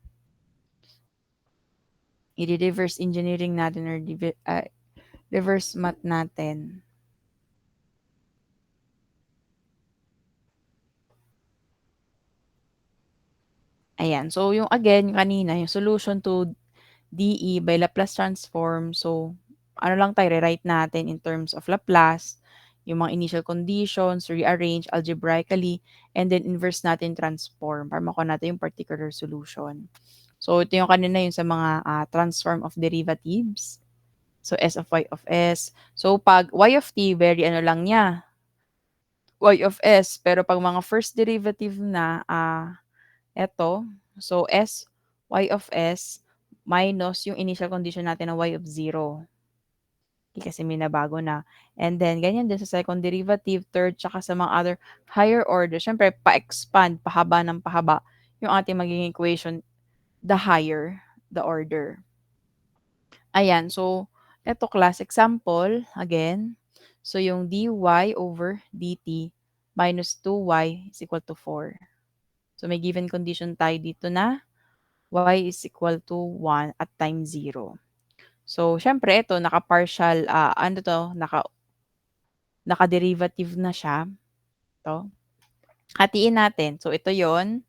Ire-reverse engineering natin or reverse math natin. Ayan. So, yung again, kanina, yung solution to DE by Laplace transform. So, ano lang tayo, rewrite natin in terms of Laplace, yung mga initial conditions, rearrange algebraically, and then inverse natin transform para makuha natin yung particular solution. So, ito yung kanina yung sa mga transform of derivatives. So, S of Y of S. So, pag Y of T, very ano lang niya, Y of S. Pero pag mga first derivative na, eto, so S, Y of S, minus yung initial condition natin na Y of 0. Kasi may nabago na. And then, ganyan din sa second derivative, third, tsaka sa mga other higher order. Siyempre, pa-expand, pahaba ng pahaba yung ating magiging equation, the higher the order. Ayan, so, eto class example, again. So, yung dy over dt minus 2y is equal to 4. So, may given condition tayo dito na y is equal to 1 at time 0. So, siyempre ito naka-partial, ano 'to, naka-derivative na siya, 'to. Hatiin natin. So, ito yon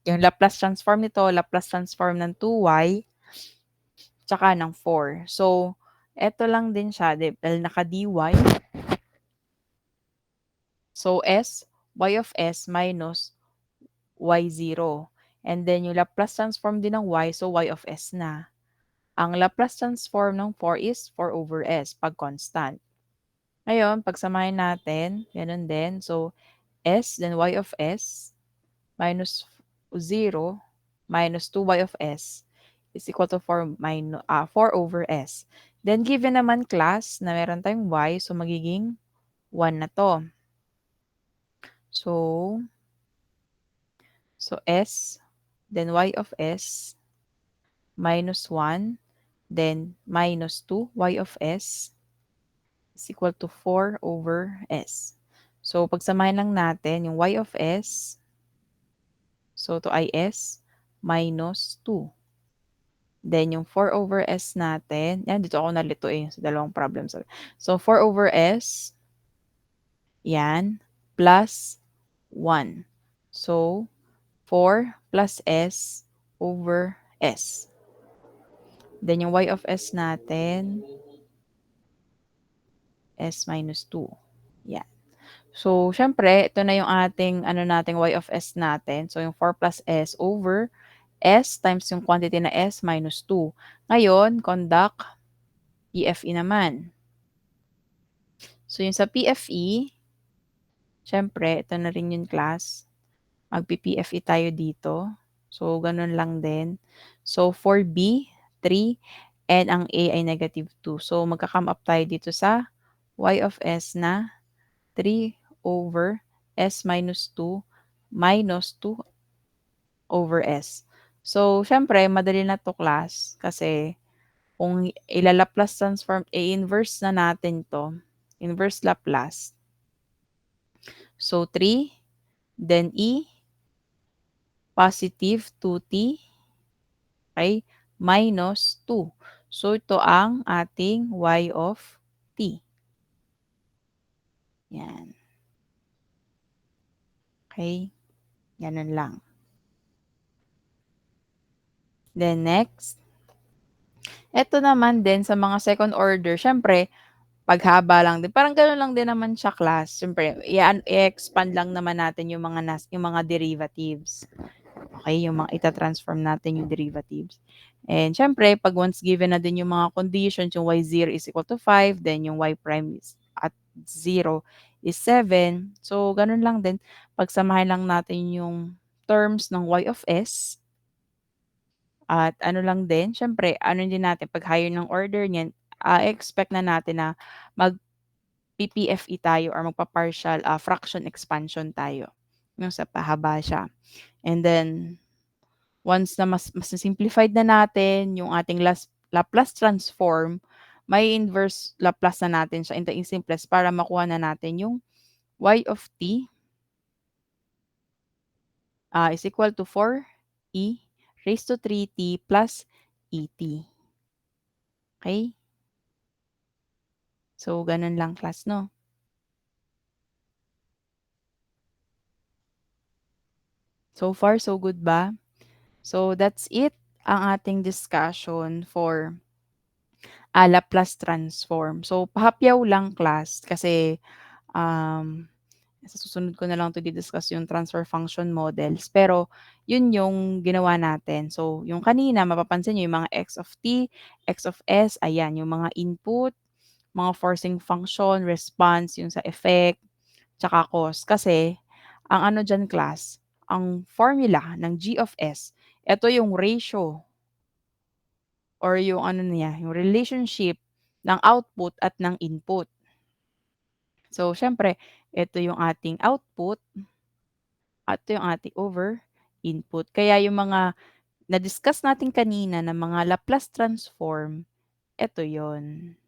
yung Laplace transform nito, Laplace transform ng 2y, tsaka ng 4. So, eto lang din siya dahil naka-dy. So, y of s minus y0. And then yung Laplace transform din ng y, so y of s na. Ang Laplace transform ng 4 is 4 over s 'pag constant. Ngayon, pagsamahin natin, gano'n din. So, s then y of s minus 0 minus 2y of s is equal to 4 over s. Then, given naman class na meron tayong y, so magiging 1 na 'to. So, s, then y of s minus 1, then minus 2 y of s is equal to 4 over s. So, pagsamahin lang natin yung y of s, so to is minus 2. Then yung 4 over s natin, yan dito ako nalito sa dalawang problems. So, 4 over s, yan, plus 1. So, 4 plus s over s. Then yung y of s natin, s minus 2. Yan. So, siyempre, ito na yung ating, ano nating y of s natin. So, yung 4 plus s over s times yung quantity na s minus 2. Ngayon, conduct PFE naman. So, yung sa PFE, siyempre, ito na rin yung class. Magpi-PFE tayo dito. So, ganun lang din. So, 4B, 3, and ang A ay negative 2. So, magka-come up tayo dito sa y of s na 3 over s minus 2 minus 2 over s. So, siyempre madali na 'to class kasi kung ila-Laplace transform, i-inverse na natin 'to, inverse Laplace. So, 3, then E, positive 2t, okay, minus 2. So, ito ang ating y of t. Yan. Okay, ganun lang. Then next, eto naman din sa mga second order, siyempre paghaba lang din. Parang gano'n lang din naman siya class. Siyempre i-expand lang naman natin yung mga derivatives. Okay, yung mga ita-transform natin yung derivatives. And siyempre 'pag once given na din yung mga conditions, yung y0 is equal to 5, then yung y prime is at 0 is 7. So gano'n lang din, pagsamahin lang natin yung terms ng y of s at ano lang din, siyempre ano din natin 'pag higher ng order niyan, expect na natin na mag-PPFE tayo or magpa-partial, fraction expansion tayo, yung sa pahaba siya. And then once na mas na-simplified na natin yung ating Laplace transform, may inverse Laplace na natin siya in the simplest para makuha na natin yung y of t, is equal to 4e raised to 3t plus et. Okay. So gano'n lang class 'no. So far so good ba? So that's it ang ating discussion for, Laplace transform. So pahapyaw lang class kasi, um sa susunod ko na lang 'to di-discuss yung transfer function models, pero yun yung ginawa natin. So, yung kanina mapapansin niyo yung mga x of t, x of s, ayan yung mga input, mga forcing function, response, yung sa effect, tsaka cause. Kasi ang ano diyan class, ang formula ng g of s, eto yung ratio or yung ano niya, yung relationship ng output at ng input. So, siyempre eto yung ating output at ito yung ating over input. Kaya yung mga na-discuss natin kanina na mga Laplace transform, eto yon.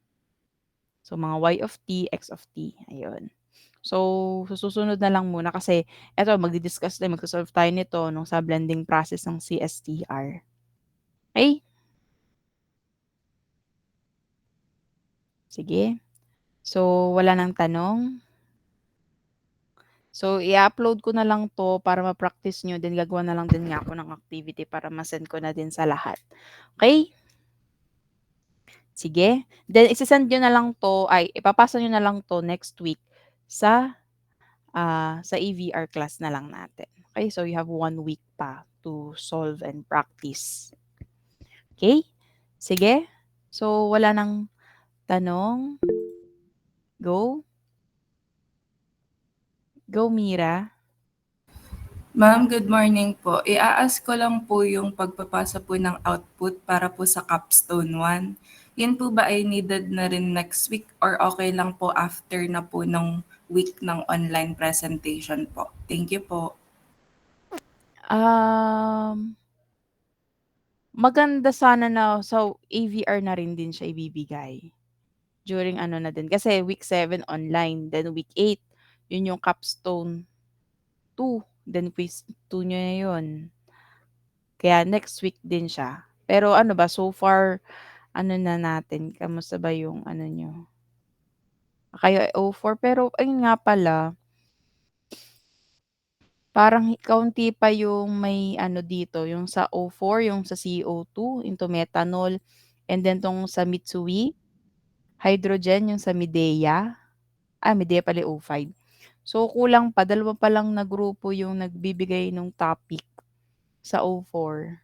So, mga y of t, x of t, ayun. So, sa susunod na lang muna kasi eto magdi-discuss tayo, magso-solve tayo nito nung sa blending process ng CSTR. Okey, sige. So, wala ng tanong? So, i-upload ko na lang 'to para ma-practice niyo then gagawa na lang din nga ako ng activity para ma-send ko na din sa lahat. Okey? Sige, then niyo na lang 'to ay ipapasa niyo na lang 'to next week sa, sa EVR class na lang natin. Okay, so you have 1 week pa to solve and practice. Okay, sige. So wala ng tanong, go. Go Mira. Ma'am, good morning po. I-a-ask ko lang po yung pagpapasa po ng output para po sa Capstone 1. Yun po ba ay needed na rin next week or okay lang po after na po ng week ng online presentation po? Thank you po. Um, Maganda sana na sa AVR na rin din siya ibibigay. During ano na din kasi week 7 online, then week 8 yun yung capstone 2, then quiz 2 niyo na yun. Kaya next week din siya. Pero ano ba, so far ano na natin, kamusta ba yung ano niyo? Kayo ay O4 pero ayun nga pala, parang kaunti pa yung may ano dito, yung sa O4, yung sa CO2 into methanol, and then 'tong sa Mitsui, hydrogen yung sa Midea, Midea pala yung O5. So kulang pa, dalawa pa lang na grupo yung nagbibigay nung topic sa O4.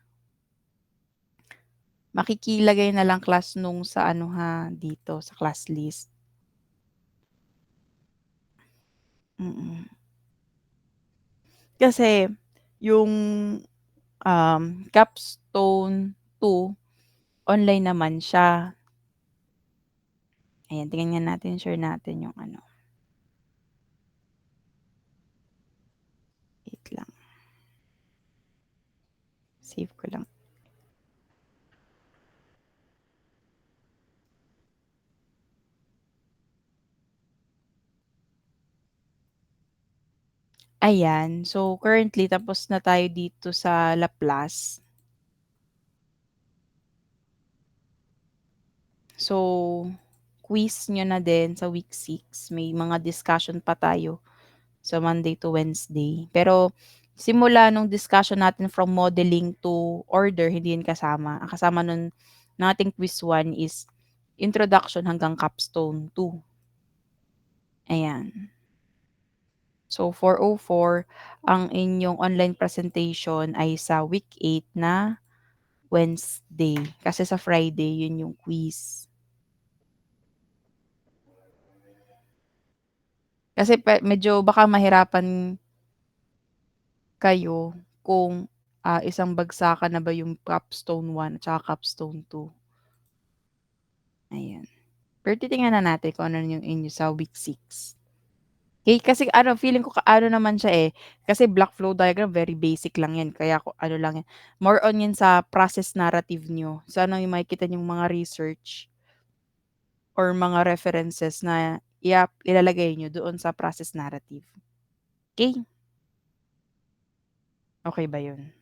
Makikilagay na lang class nung sa ano ha, dito sa class list. Mm. Kasi yung, capstone 2 online naman siya. Ayan, tingnan nga natin, share natin yung ano, wait lang, save ko lang. Ayan, so currently tapos na tayo dito sa Laplace. So, quiz niyo na din sa week 6, may mga discussion pa tayo sa Monday to Wednesday. Pero simula nung discussion natin from modeling to order, hindi yun kasama. Ang kasama nun ng ating quiz 1 is introduction hanggang capstone 2. Ayan. So 404 ang inyong online presentation ay sa week 8 na Wednesday. Kasi sa Friday, yun yung quiz. Kasi medyo baka mahirapan kayo kung isang bagsakan na ba yung capstone 1 at saka capstone 2. Ayan. Pero titingnan na natin kung ano yung inyo sa week 6. Okay, kasi feeling ko ano naman siya kasi block flow diagram very basic lang yan. Kaya ano lang yan, more on yan sa process narrative nyo. So ano yung makikita yung mga research or mga references na ilalagay nyo doon sa process narrative. Okay? Okay ba yun?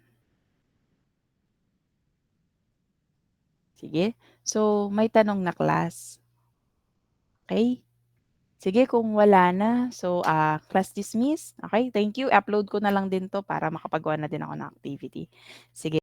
Sige. So, may tanong na class. Okay? Sige, kung wala na, so, class dismiss. Okay, thank you. Upload ko na lang din 'to para makapagawa na din ako ng activity. Sige.